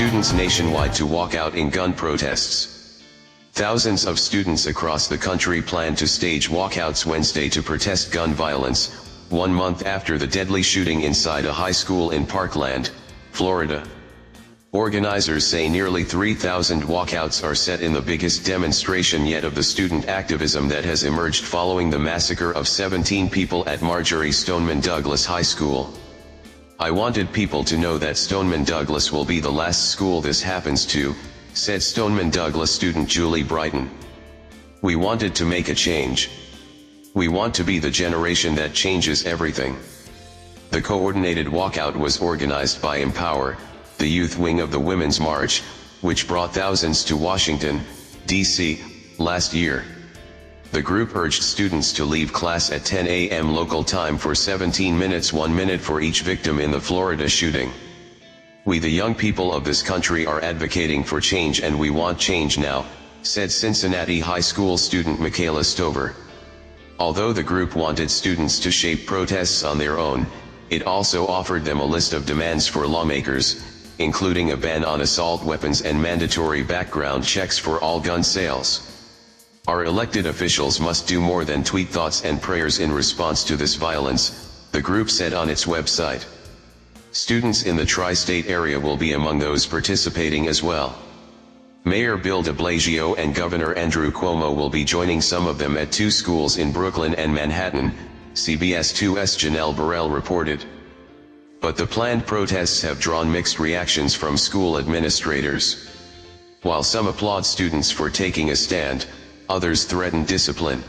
students nationwide to walk out in gun protests. Thousands of students across the country plan to stage walkouts Wednesday to protest gun violence, 1 month after the deadly shooting inside a high school in Parkland, Florida. Organizers say nearly 3,000 walkouts are set in the biggest demonstration yet of the student activism that has emerged following the massacre of 17 people at Marjory Stoneman Douglas High School. "I wanted people to know that Stoneman Douglas will be the last school this happens to," said Stoneman Douglas student Julie Brighton. "We wanted to make a change. We want to be the generation that changes everything." The coordinated walkout was organized by Empower, the youth wing of the Women's March, which brought thousands to Washington, D.C., last year. The group urged students to leave class at 10 a.m. local time for 17 minutes, 1 minute for each victim in the Florida shooting. "We the young people of this country are advocating for change and we want change now," said Cincinnati High School student Michaela Stover. Although the group wanted students to shape protests on their own, it also offered them a list of demands for lawmakers, including a ban on assault weapons and mandatory background checks for all gun sales. "Our elected officials must do more than tweet thoughts and prayers in response to this violence," the group said on its website. Students in the tri-state area will be among those participating as well. Mayor Bill de Blasio and Governor Andrew Cuomo will be joining some of them at 2 schools in Brooklyn and Manhattan, CBS 2's Janelle Burrell reported. But the planned protests have drawn mixed reactions from school administrators. While some applaud students for taking a stand, others threaten discipline.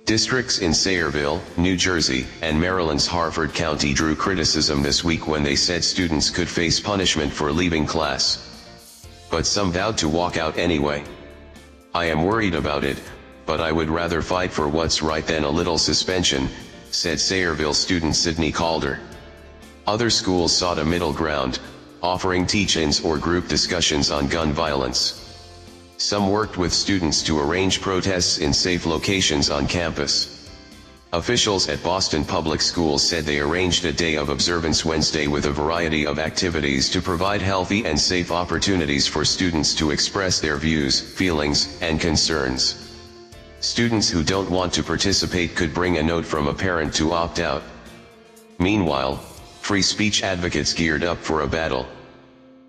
Districts in Sayreville, New Jersey, and Maryland's Harford County drew criticism this week when they said students could face punishment for leaving class. But some vowed to walk out anyway. "I am worried about it, but I would rather fight for what's right than a little suspension," said Sayreville student Sydney Calder. Other schools sought a middle ground, offering teach-ins or group discussions on gun violence. Some worked with students to arrange protests in safe locations on campus. Officials at Boston Public Schools said they arranged a day of observance Wednesday with a variety of activities to provide healthy and safe opportunities for students to express their views, feelings, and concerns. Students who don't want to participate could bring a note from a parent to opt out. Meanwhile, free speech advocates geared up for a battle.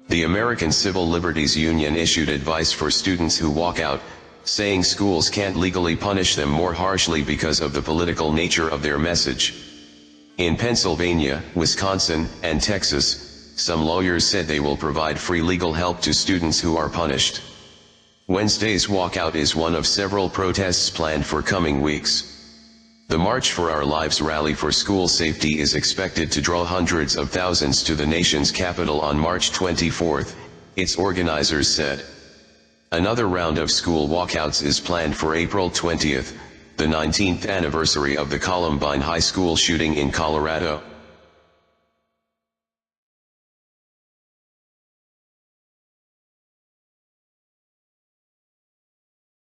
The American Civil Liberties Union issued advice for students who walk out, saying schools can't legally punish them more harshly because of the political nature of their message. In Pennsylvania, Wisconsin, and Texas, some lawyers said they will provide free legal help to students who are punished. Wednesday's walkout is one of several protests planned for coming weeks. The March for Our Lives rally for school safety is expected to draw hundreds of thousands to the nation's capital on March 24, its organizers said. Another round of school walkouts is planned for April 20, the 19th anniversary of the Columbine High School shooting in Colorado.